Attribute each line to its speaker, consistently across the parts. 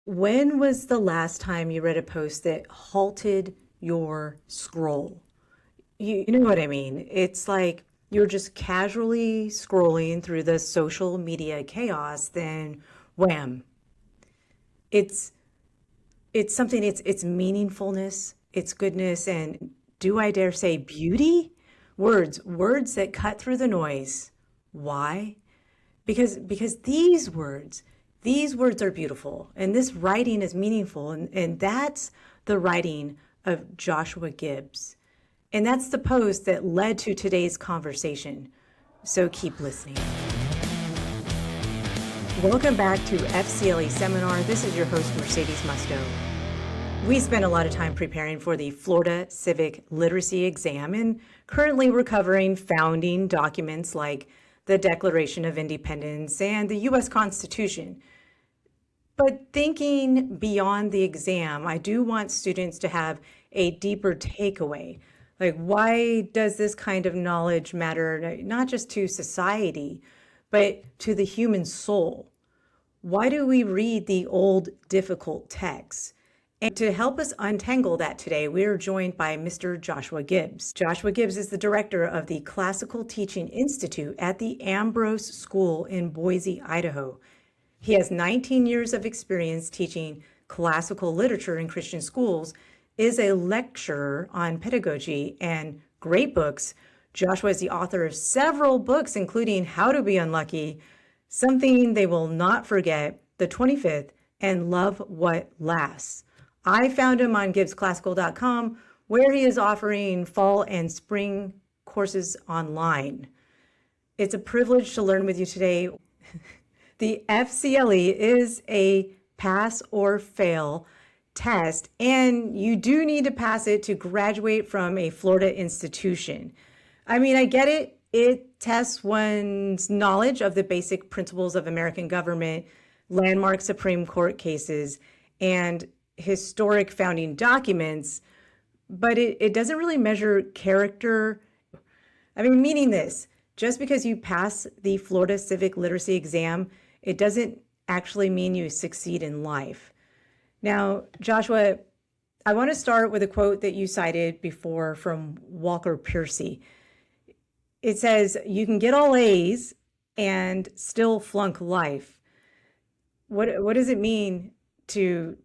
Speaker 1: When was the last time you read a post that halted your scroll? You know what I mean? It's like you're just casually scrolling through the social media chaos, then wham. It's it's something it's meaningfulness, it's goodness, and do I dare say beauty? Words that cut through the noise. Why? Because these words are beautiful and this writing is meaningful, and that's the writing of Joshua Gibbs. And that's the post that led to today's conversation. So keep listening. Welcome back to FCLE Seminar. This is your host, Mercedes Musto. We spent a lot of time preparing for the Florida Civic Literacy exam and currently recovering founding documents like the Declaration of Independence and the U.S. Constitution. But thinking beyond the exam, I do want students to have a deeper takeaway. Like, why does this kind of knowledge matter, not just to society, but to the human soul? Why do we read the old, difficult texts? And to help us untangle that today, we are joined by Mr. Joshua Gibbs. Joshua Gibbs is the director of the Classical Teaching Institute at the Ambrose School in Boise, Idaho. He has 19 years of experience teaching classical literature in Christian schools, is a lecturer on pedagogy and great books. Joshua is the author of several books, including How to Be Unlucky, Something They Will Not Forget, The 25th, and Love What Lasts. I found him on gibbsclassical.com, where he is offering fall and spring courses online. It's a privilege to learn with you today. The FCLE is a pass or fail test, and you do need to pass it to graduate from a Florida institution. I mean, I get it. It tests one's knowledge of the basic principles of American government, landmark Supreme Court cases, and historic founding documents, but it doesn't really measure character. I mean, meaning this, just because you pass the Florida Civic Literacy exam, it doesn't actually mean you succeed in life. Now, Joshua, I want to start with a quote that you cited before from Walker Piercy. It says, "You can get all A's and still flunk life." What does it mean to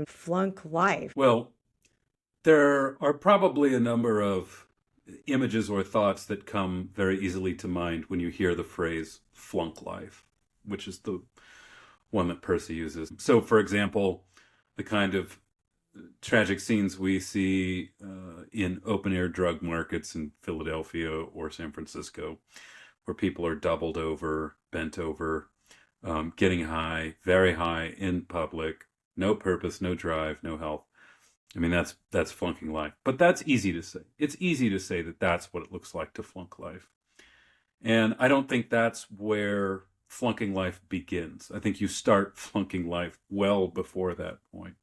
Speaker 1: flunk life?
Speaker 2: Well, there are probably a number of images or thoughts that come very easily to mind when you hear the phrase flunk life, which is the one that Percy uses. So, for example, the kind of tragic scenes we see in open-air drug markets in Philadelphia or San Francisco, where people are doubled over, bent over, getting high, very high in public, no purpose, no drive, no health. I mean, that's flunking life. But that's easy to say. It's easy to say that that's what it looks like to flunk life. And I don't think that's where flunking life begins. I think you start flunking life well before that point.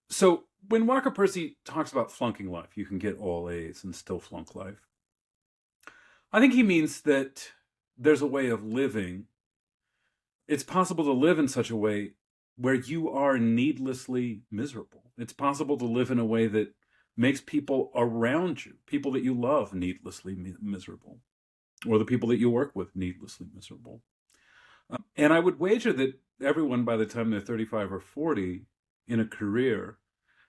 Speaker 2: So when Walker Percy talks about flunking life, you can get all A's and still flunk life. I think he means that there's a way of living. It's possible to live in such a way where you are needlessly miserable. It's possible to live in a way that makes people around you, people that you love, needlessly miserable, or the people that you work with needlessly miserable. And I would wager that everyone, by the time they're 35 or 40 in a career,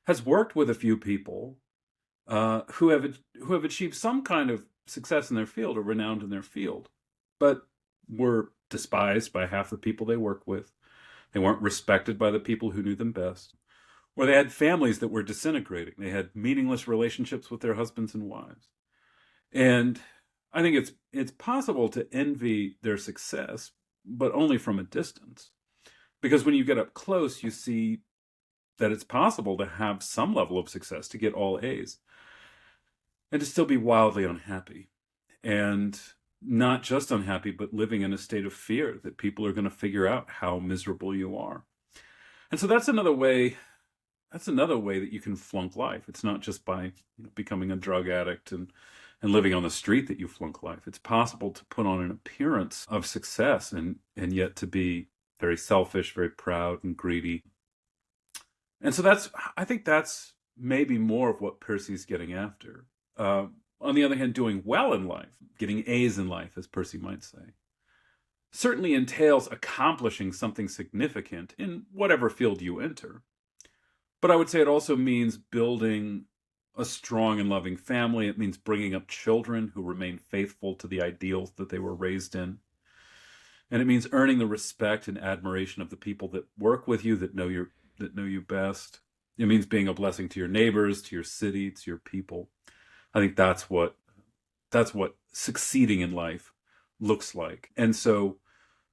Speaker 2: has worked with a few people who have achieved some kind of success in their field or renowned in their field, but were despised by half the people they worked with. They weren't respected by the people who knew them best. Or they had families that were disintegrating. They had meaningless relationships with their husbands and wives. And I think it's possible to envy their success, but only from a distance. Because when you get up close, you see that it's possible to have some level of success, to get all A's, and to still be wildly unhappy. And not just unhappy, but living in a state of fear that people are going to figure out how miserable you are. And so that's another way that you can flunk life. It's not just by becoming a drug addict and living on the street that you flunk life. It's possible to put on an appearance of success and yet to be very selfish, very proud and greedy, And so I think that's maybe more of what Percy's getting after. On the other hand, doing well in life, getting A's in life, as Percy might say, certainly entails accomplishing something significant in whatever field you enter. But I would say it also means building a strong and loving family. It means bringing up children who remain faithful to the ideals that they were raised in. And it means earning the respect and admiration of the people that work with you, that know you best. It means being a blessing to your neighbors, to your city, to your people. I think that's what succeeding in life looks like. And so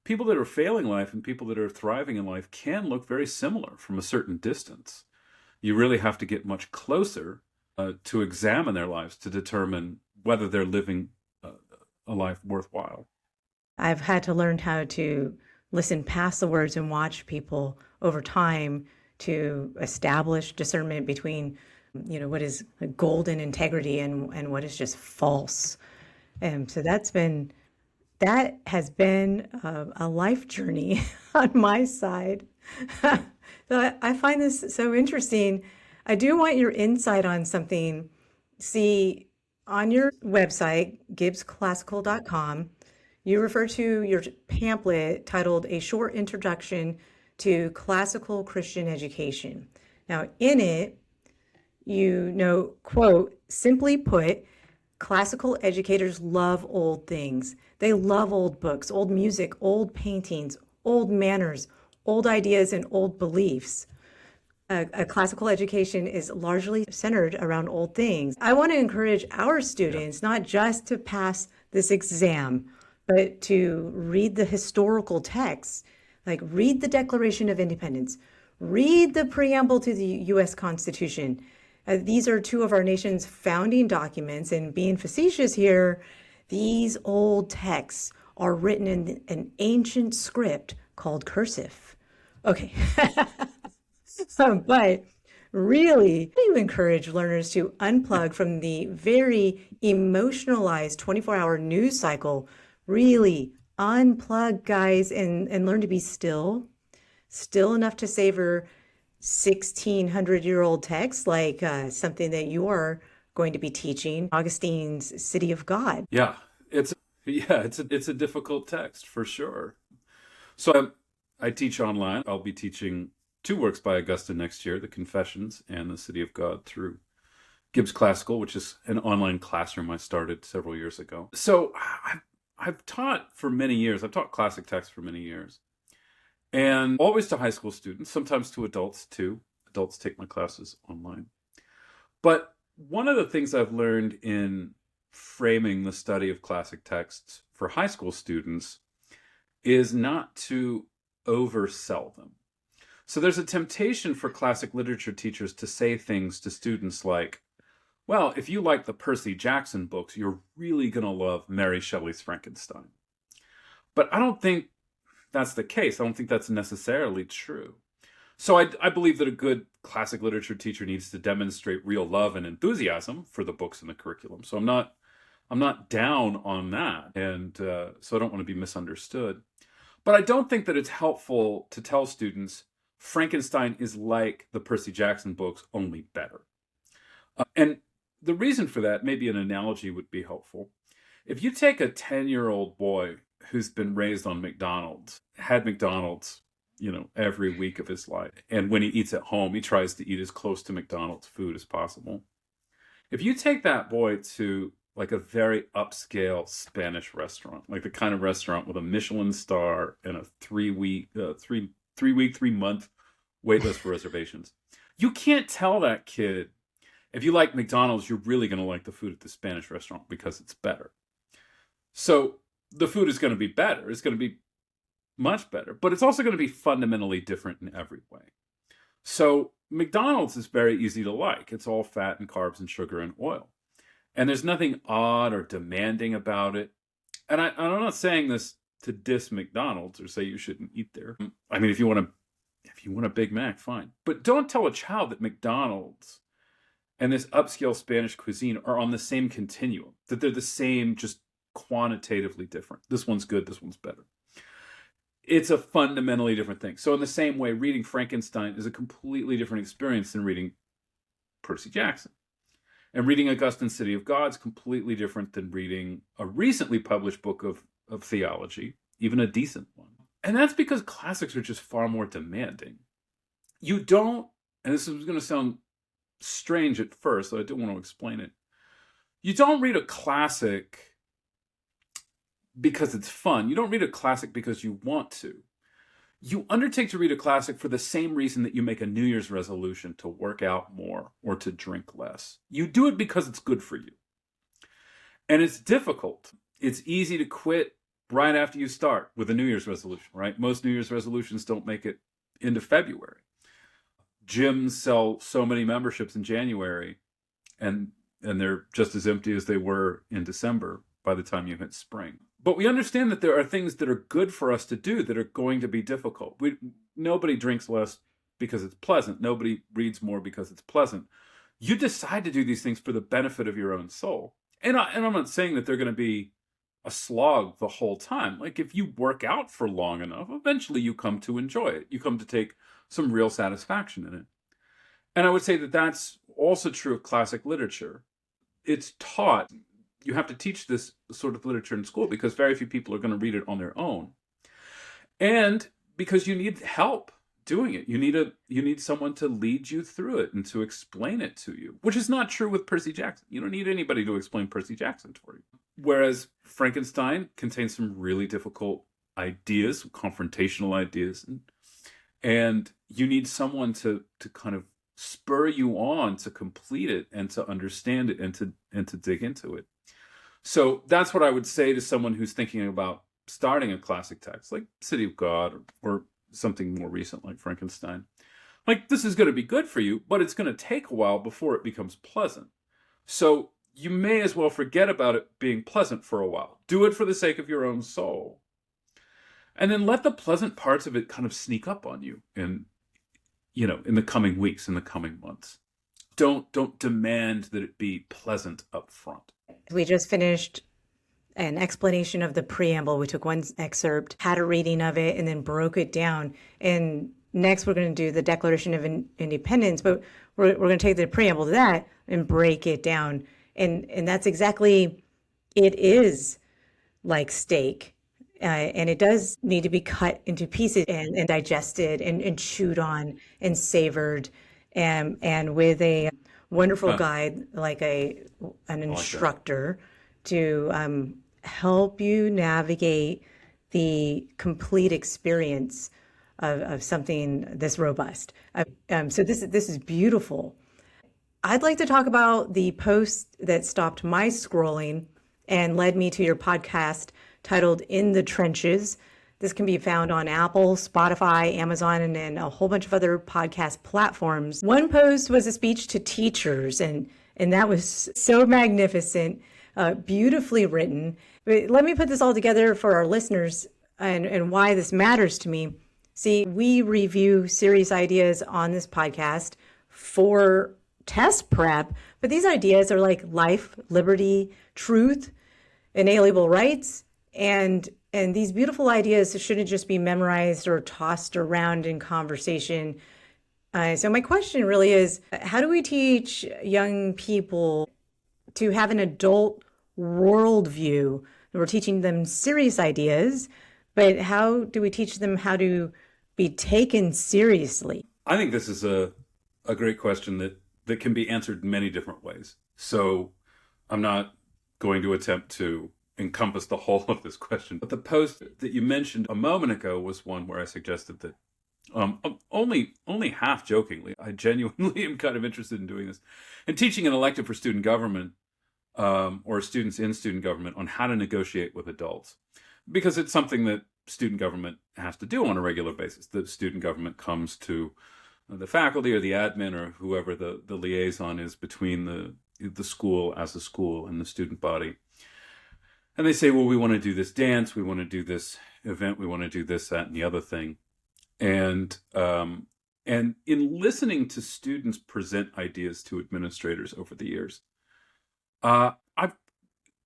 Speaker 2: people that are failing life and people that are thriving in life can look very similar from a certain distance. You really have to get much closer to examine their lives to determine whether they're living a life worthwhile.
Speaker 1: I've had to learn how to listen past the words and watch people over time to establish discernment between, what is golden integrity and what is just false. And so that has been a life journey on my side. So I find this so interesting. I do want your insight on something. See, on your website, gibbsclassical.com, you refer to your pamphlet titled A Short Introduction to Classical Christian Education. Now, in it, quote, simply put, classical educators love old things. They love old books, old music, old paintings, old manners, old ideas, and old beliefs. A classical education is largely centered around old things. I want to encourage our students not just to pass this exam, but to read the historical texts, like read the Declaration of Independence, read the preamble to the U.S. Constitution. These are two of our nation's founding documents, and being facetious here, these old texts are written in an ancient script called cursive. Okay. But really, I do encourage learners to unplug from the very emotionalized 24-hour news cycle. Really unplug, guys, and learn to be still enough to savor 1,600-year-old texts, like something that you are going to be teaching, Augustine's City of God.
Speaker 2: Yeah, it's a difficult text for sure. So I teach online. I'll be teaching 2 works by Augustine next year, the Confessions and the City of God, through Gibbs Classical, which is an online classroom I started several years ago. So I've taught for many years. I've taught classic texts for many years. And always to high school students, sometimes to adults too. Adults take my classes online. But one of the things I've learned in framing the study of classic texts for high school students is not to oversell them. So there's a temptation for classic literature teachers to say things to students like, well, if you like the Percy Jackson books, you're really going to love Mary Shelley's Frankenstein. But I don't think that's the case. I don't think that's necessarily true. So I believe that a good classic literature teacher needs to demonstrate real love and enthusiasm for the books in the curriculum. So I'm not down on that, and so I don't want to be misunderstood. But I don't think that it's helpful to tell students Frankenstein is like the Percy Jackson books, only better. And the reason for that, maybe an analogy would be helpful. If you take a 10-year-old boy who's been raised on McDonald's, had McDonald's, every week of his life, and when he eats at home, he tries to eat as close to McDonald's food as possible. If you take that boy to like a very upscale Spanish restaurant, like the kind of restaurant with a Michelin star and a 3-month wait list for reservations, you can't tell that kid, if you like McDonald's, you're really going to like the food at the Spanish restaurant because it's better. So the food is going to be better. It's going to be much better, but it's also going to be fundamentally different in every way. So McDonald's is very easy to like. It's all fat and carbs and sugar and oil. And there's nothing odd or demanding about it. And I'm not saying this to diss McDonald's or say you shouldn't eat there. I mean, if you want a Big Mac, fine. But don't tell a child that McDonald's and this upscale Spanish cuisine are on the same continuum, that they're the same, just quantitatively different. This one's good, this one's better. it's a fundamentally different thing. So in the same way, reading Frankenstein is a completely different experience than reading Percy Jackson. And reading Augustine's City of God is completely different than reading a recently published book of theology, even a decent one. And that's because classics are just far more demanding. You don't, and this is going to sound strange at first, so I do want to explain it. You don't read a classic because it's fun. You don't read a classic because you want to. You undertake to read a classic for the same reason that you make a New Year's resolution to work out more or to drink less. You do it because it's good for you. And it's difficult. It's easy to quit right after you start with a New Year's resolution, right? Most New Year's resolutions don't make it into February. Gyms sell so many memberships in January, and they're just as empty as they were in December by the time you hit spring. But we understand that there are things that are good for us to do that are going to be difficult. Nobody drinks less because it's pleasant. Nobody reads more because it's pleasant. You decide to do these things for the benefit of your own soul. And I'm not saying that they're going to be a slog the whole time. Like if you work out for long enough, eventually you come to enjoy it. You come to take some real satisfaction in it. And I would say that that's also true of classic literature. It's taught. You have to teach this sort of literature in school because very few people are going to read it on their own. And because you need help doing it. You need someone to lead you through it and to explain it to you, which is not true with Percy Jackson. You don't need anybody to explain Percy Jackson for you. Whereas Frankenstein contains some really difficult ideas, confrontational ideas, and you need someone to kind of spur you on to complete it and to understand it and to dig into it. So that's what I would say to someone who's thinking about starting a classic text like City of God or something more recent like Frankenstein. Like, this is going to be good for you, but it's going to take a while before it becomes pleasant. So you may as well forget about it being pleasant for a while. Do it for the sake of your own soul. And then let the pleasant parts of it kind of sneak up on you in the coming weeks, in the coming months. Don't demand that it be pleasant up front.
Speaker 1: We just finished an explanation of the preamble. We took one excerpt, had a reading of it, and then broke it down. And next we're going to do the Declaration of Independence, but we're going to take the preamble to that and break it down. And that's exactly, it is like steak. And it does need to be cut into pieces and digested and chewed on and savored, and with a wonderful guide like an instructor to help you navigate the complete experience of something this robust. So this is beautiful. I'd like to talk about the post that stopped my scrolling and led me to your podcast titled In the Trenches. This can be found on Apple, Spotify, Amazon, and then a whole bunch of other podcast platforms. One post was a speech to teachers, and that was so magnificent, beautifully written. But let me put this all together for our listeners and why this matters to me. See, we review serious ideas on this podcast for test prep, but these ideas are like life, liberty, truth, inalienable rights, and these beautiful ideas shouldn't just be memorized or tossed around in conversation. So my question really is, how do we teach young people to have an adult worldview? We're teaching them serious ideas, but how do we teach them how to be taken seriously?
Speaker 2: I think this is a great question that can be answered in many different ways. So I'm not going to attempt to encompass the whole of this question. But the post that you mentioned a moment ago was one where I suggested that only half jokingly, I genuinely am kind of interested in doing this and teaching an elective for student government or students in student government on how to negotiate with adults, because it's something that student government has to do on a regular basis. The student government comes to the faculty or the admin or whoever the liaison is between the school as a school and the student body. And they say, well, we want to do this dance, we want to do this event, we want to do this, that, and the other thing. And in listening to students present ideas to administrators over the years, I've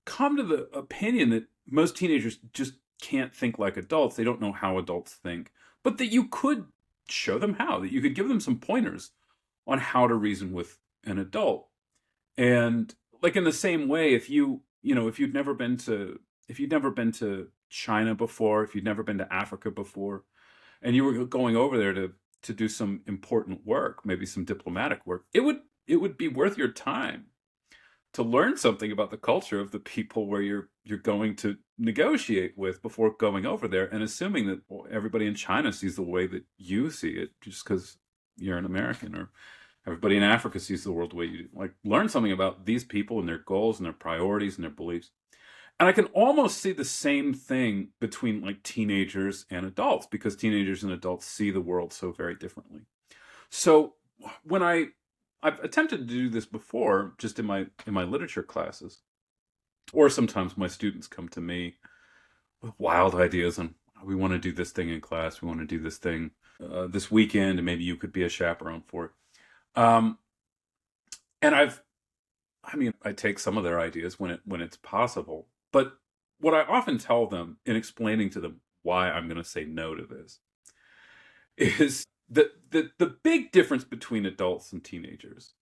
Speaker 2: come to the opinion that most teenagers just can't think like adults. They don't know how adults think, but that you could show them how, that you could give them some pointers on how to reason with an adult. And like in the same way, if if you'd never been to China before, if you'd never been to Africa before, and you were going over there to do some important work, maybe some diplomatic work, it would be worth your time to learn something about the culture of the people where you're going to negotiate with before going over there, and assuming that everybody in China sees the way that you see it just because you're an American, or everybody in Africa sees the world the way you do. Like, learn something about these people and their goals and their priorities and their beliefs. And I can almost see the same thing between like teenagers and adults, because teenagers and adults see the world so very differently. So when I've attempted to do this before, just in my literature classes, or sometimes my students come to me with wild ideas on, we want to do this thing in class, we want to do this thing this weekend, and maybe you could be a chaperone for it. And I take some of their ideas when it's possible, but what I often tell them in explaining to them why I'm going to say no to this is the big difference between adults and teenagers,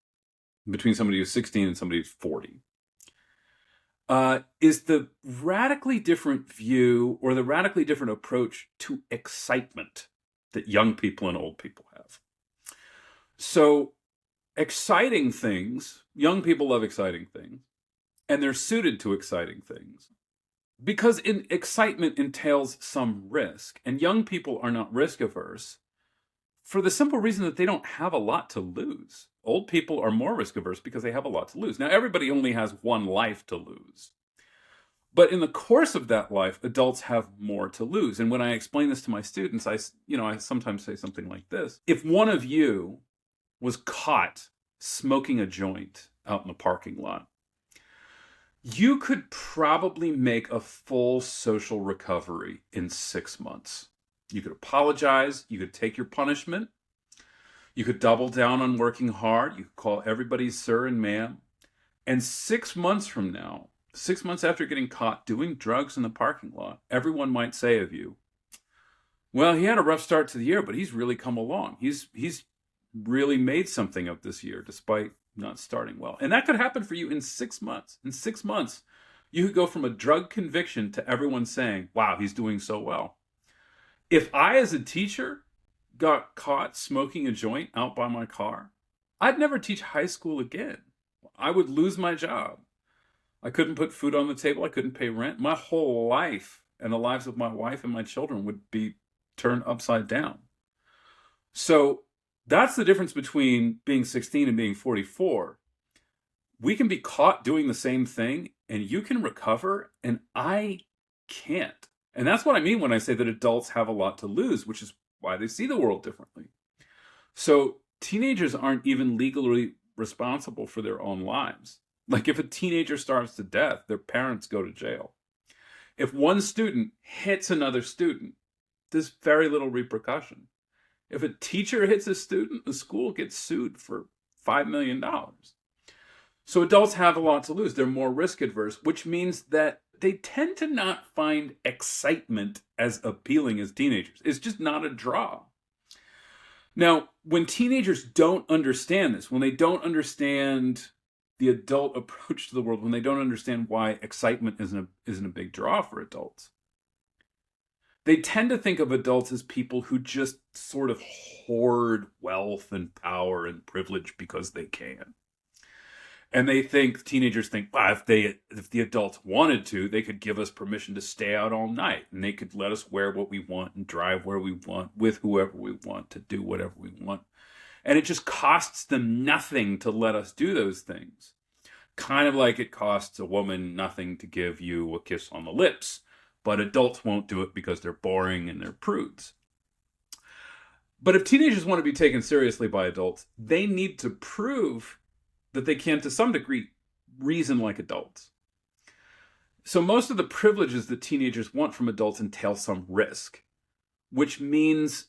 Speaker 2: between somebody who's 16 and somebody who's 40, is the radically different view or the radically different approach to excitement that young people and old people have. So exciting things, young people love exciting things, and they're suited to exciting things because excitement entails some risk, and young people are not risk averse for the simple reason that they don't have a lot to lose. Old people are more risk averse because they have a lot to lose. Now, everybody only has one life to lose, but in the course of that life, adults have more to lose. And when I explain this to my students, I sometimes say something like this: if one of you was caught smoking a joint out in the parking lot, you could probably make a full social recovery in 6 months. You could apologize, you could take your punishment, you could double down on working hard, you could call everybody sir and ma'am, and 6 months from now, 6 months after getting caught doing drugs in the parking lot, everyone might say of you, well, he had a rough start to the year, but he's really come along. He's really made something of this year despite not starting well. And that could happen for you in 6 months. In 6 months, you could go from a drug conviction to everyone saying, wow, he's doing so well. If I, as a teacher, got caught smoking a joint out by my car, I'd never teach high school again. I would lose my job. I couldn't put food on the table. I couldn't pay rent. My whole life and the lives of my wife and my children would be turned upside down. So that's the difference between being 16 and being 44. We can be caught doing the same thing and you can recover, and I can't. And that's what I mean when I say that adults have a lot to lose, which is why they see the world differently. So teenagers aren't even legally responsible for their own lives. Like, if a teenager starves to death, their parents go to jail. If one student hits another student, there's very little repercussion. If a teacher hits a student, the school gets sued for $5 million. So adults have a lot to lose. They're more risk adverse, which means that they tend to not find excitement as appealing as teenagers. It's just not a draw. Now, when teenagers don't understand this, when they don't understand the adult approach to the world, when they don't understand why excitement isn't a big draw for adults, they tend to think of adults as people who just sort of hoard wealth and power and privilege because they can. And teenagers think, wow, if the adults wanted to, they could give us permission to stay out all night, and they could let us wear what we want and drive where we want with whoever we want, to do whatever we want. And it just costs them nothing to let us do those things. Kind of like it costs a woman nothing to give you a kiss on the lips, but adults won't do it because they're boring and they're prudes. But if teenagers want to be taken seriously by adults, they need to prove that they can, to some degree, reason like adults. So most of the privileges that teenagers want from adults entail some risk, which means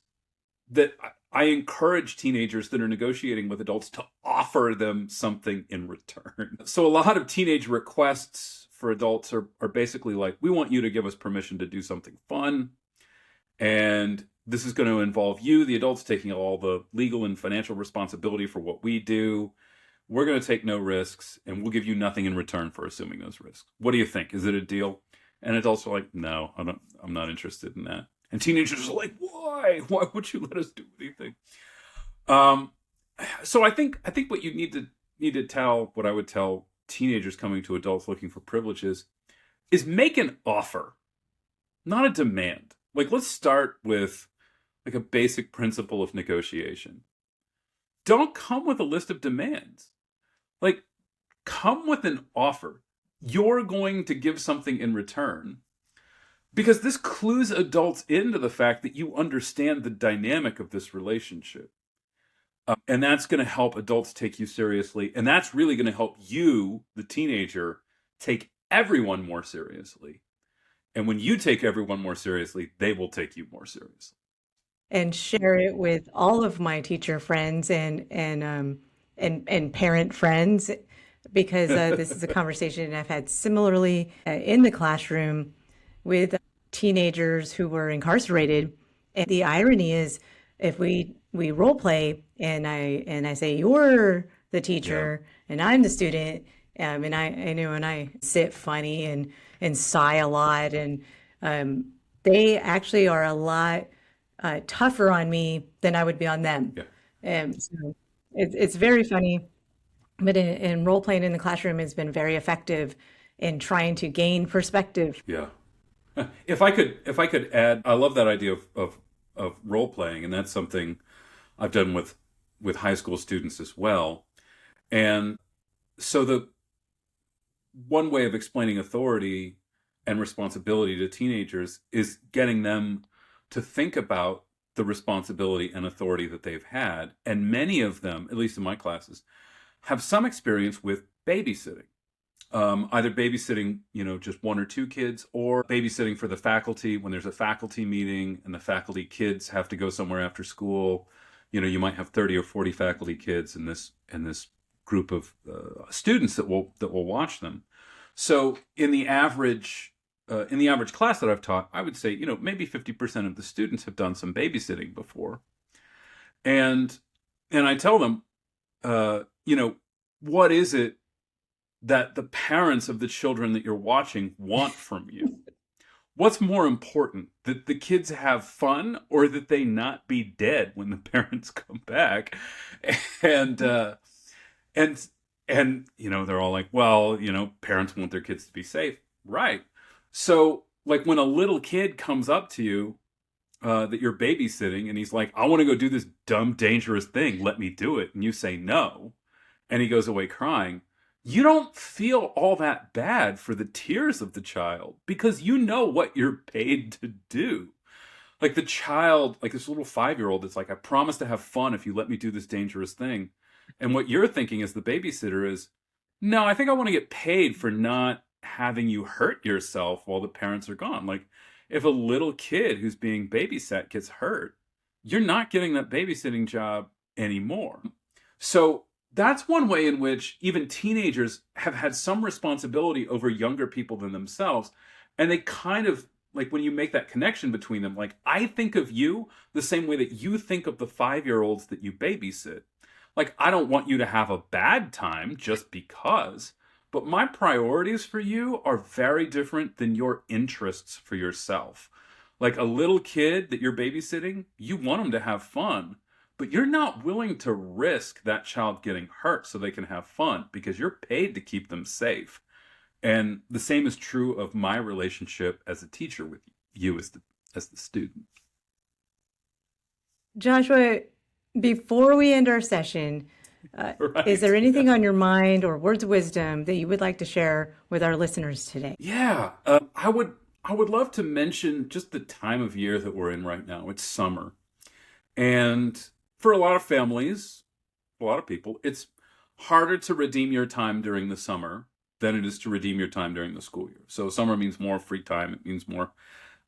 Speaker 2: that I encourage teenagers that are negotiating with adults to offer them something in return. So a lot of teenage requests for adults are basically like, we want you to give us permission to do something fun. And this is going to involve you, the adults, taking all the legal and financial responsibility for what we do. We're going to take no risks, and we'll give you nothing in return for assuming those risks. What do you think? Is it a deal? And adults are like, no, I'm not interested in that. And teenagers are like, why? Why would you let us do anything? So I think what you need to tell, what I would tell teenagers coming to adults looking for privileges, is make an offer, not a demand. Like, let's start with like a basic principle of negotiation. Don't come with a list of demands. Like, come with an offer. You're going to give something in return, because this clues adults into the fact that you understand the dynamic of this relationship. And that's going to help adults take you seriously. And that's really going to help you, the teenager, take everyone more seriously. And when you take everyone more seriously, they will take you more seriously.
Speaker 1: And share it with all of my teacher friends and parent friends, because this is a conversation I've had similarly in the classroom with teenagers who were incarcerated. And the irony is, if we role play and I say you're the teacher and I'm the student, and I know, and I sit funny and sigh a lot, and they actually are a lot tougher on me than I would be on them. So it's very funny, but in role playing in the classroom has been very effective in trying to gain perspective.
Speaker 2: Yeah. If I could add, I love that idea of role playing, and that's something I've done with high school students as well. And so the one way of explaining authority and responsibility to teenagers is getting them to think about the responsibility and authority that they've had. And many of them, at least in my classes, have some experience with babysitting. Either babysitting, just one or two kids, or babysitting for the faculty when there's a faculty meeting and the faculty kids have to go somewhere after school. You might have 30 or 40 faculty kids in this group of students that will watch them. So in the average class that I've taught, I would say, maybe 50% of the students have done some babysitting before. And I tell them, what is it that the parents of the children that you're watching want from you? What's more important, that the kids have fun or that they not be dead when the parents come back? And they're all like, well, parents want their kids to be safe. Right. So like when a little kid comes up to you that you're babysitting and he's like, I want to go do this dumb, dangerous thing. Let me do it. And you say no. And he goes away crying. You don't feel all that bad for the tears of the child, because you know what you're paid to do. Like the child, like this little 5-year-old, it's like, I promise to have fun if you let me do this dangerous thing. And what you're thinking as the babysitter is, no, I think I want to get paid for not having you hurt yourself while the parents are gone. Like if a little kid who's being babysat gets hurt, you're not getting that babysitting job anymore. So that's one way in which even teenagers have had some responsibility over younger people than themselves. And they kind of, like when you make that connection between them, like I think of you the same way that you think of the 5-year-olds that you babysit. Like, I don't want you to have a bad time just because, but my priorities for you are very different than your interests for yourself. Like a little kid that you're babysitting, you want them to have fun, but you're not willing to risk that child getting hurt so they can have fun because you're paid to keep them safe. And the same is true of my relationship as a teacher with you as the student.
Speaker 1: Joshua, before we end our session,
Speaker 2: Right.
Speaker 1: is there anything on your mind or words of wisdom that you would like to share with our listeners today?
Speaker 2: Yeah, I would love to mention just the time of year that we're in right now. It's summer. And for a lot of families, a lot of people, it's harder to redeem your time during the summer than it is to redeem your time during the school year. So summer means more free time. It means more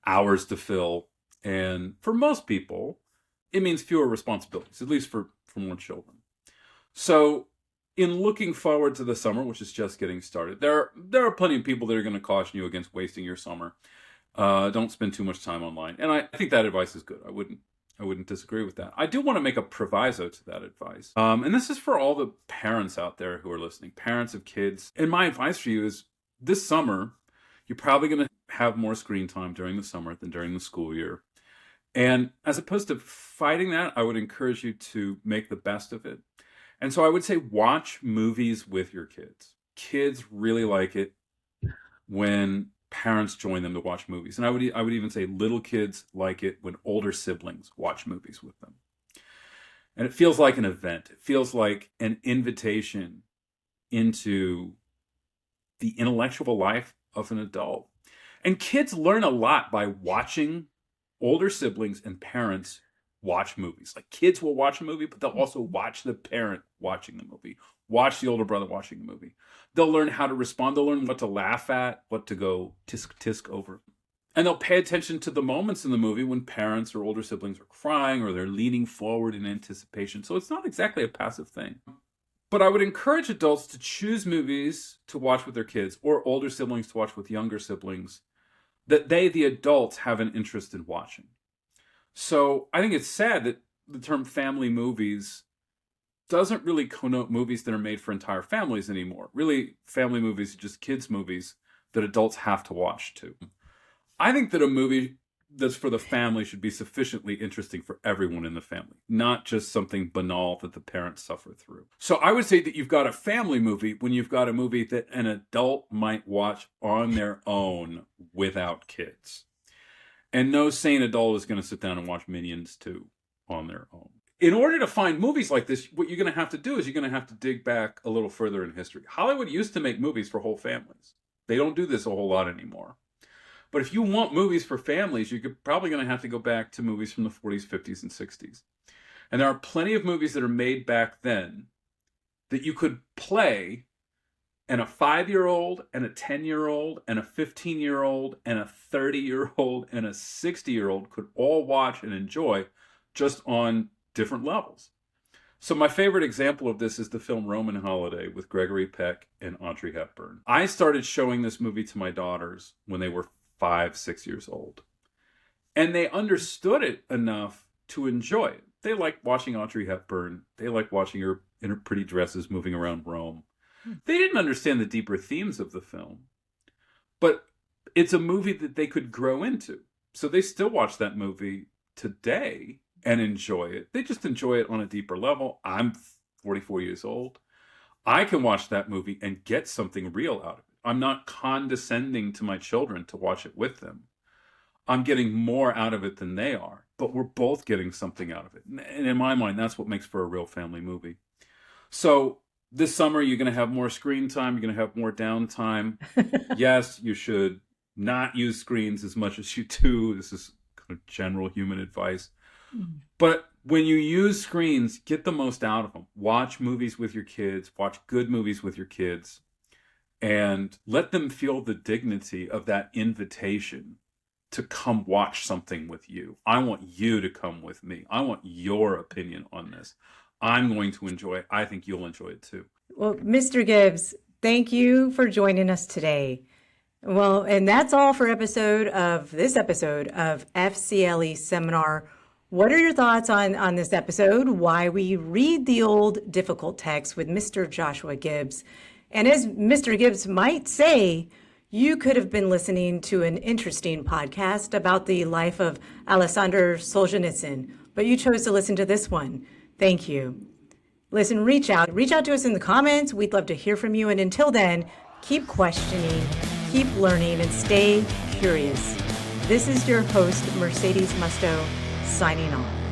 Speaker 2: hours to fill. And for most people, it means fewer responsibilities, at least for more children. So in looking forward to the summer, which is just getting started, there are plenty of people that are going to caution you against wasting your summer. Don't spend too much time online. And I think that advice is good. I wouldn't disagree with that. I do want to make a proviso to that advice. And this is for all the parents out there who are listening, parents of kids. And my advice for you is this summer, you're probably going to have more screen time during the summer than during the school year. And as opposed to fighting that, I would encourage you to make the best of it. And so I would say watch movies with your kids. Kids really like it when parents join them to watch movies. And I would even say little kids like it when older siblings watch movies with them. And it feels like an event. It feels like an invitation into the intellectual life of an adult. And kids learn a lot by watching older siblings and parents watch movies. Like kids will watch a movie, but they'll also watch the parent watching the movie, watch the older brother watching the movie. They'll learn how to respond. They'll learn what to laugh at, what to go tisk over. And they'll pay attention to the moments in the movie when parents or older siblings are crying or they're leaning forward in anticipation. So it's not exactly a passive thing. But I would encourage adults to choose movies to watch with their kids or older siblings to watch with younger siblings that they, the adults, have an interest in watching. So I think it's sad that the term family movies doesn't really connote movies that are made for entire families anymore. Really, family movies are just kids' movies that adults have to watch too. I think that a movie that's for the family should be sufficiently interesting for everyone in the family, not just something banal that the parents suffer through. So I would say that you've got a family movie when you've got a movie that an adult might watch on their own without kids. And no sane adult is going to sit down and watch Minions 2 on their own. In order to find movies like this, what you're going to have to do is you're going to have to dig back a little further in history. Hollywood used to make movies for whole families. They don't do this a whole lot anymore. But if you want movies for families, you're probably going to have to go back to movies from the 40s, 50s, and 60s. And there are plenty of movies that are made back then that you could play, and a 5-year-old and a 10-year-old and a 15-year-old and a 30-year-old and a 60-year-old could all watch and enjoy just on different levels. So my favorite example of this is the film Roman Holiday with Gregory Peck and Audrey Hepburn. I started showing this movie to my daughters when they were 5, 6 years old. And they understood it enough to enjoy it. They liked watching Audrey Hepburn. They liked watching her in her pretty dresses moving around Rome. They didn't understand the deeper themes of the film. But it's a movie that they could grow into. So they still watch that movie today and enjoy it. They just enjoy it on a deeper level. I'm 44 years old. I can watch that movie and get something real out of it. I'm not condescending to my children to watch it with them. I'm getting more out of it than they are, but we're both getting something out of it. And in my mind, that's what makes for a real family movie. So this summer, you're going to have more screen time. You're going to have more downtime. Yes, you should not use screens as much as you do. This is kind of general human advice. But when you use screens, get the most out of them. Watch movies with your kids. Watch good movies with your kids. And let them feel the dignity of that invitation to come watch something with you. I want you to come with me. I want your opinion on this. I'm going to enjoy it. I think you'll enjoy it too.
Speaker 1: Well, Mr. Gibbs, thank you for joining us today. Well, and that's all for this episode of FCLE Seminar. What are your thoughts on this episode? Why we read the old difficult text with Mr. Joshua Gibbs. And as Mr. Gibbs might say, you could have been listening to an interesting podcast about the life of Alexander Solzhenitsyn, but you chose to listen to this one. Thank you. Listen, reach out to us in the comments. We'd love to hear from you. And until then, keep questioning, keep learning, and stay curious. This is your host, Mercedes Musto, signing off.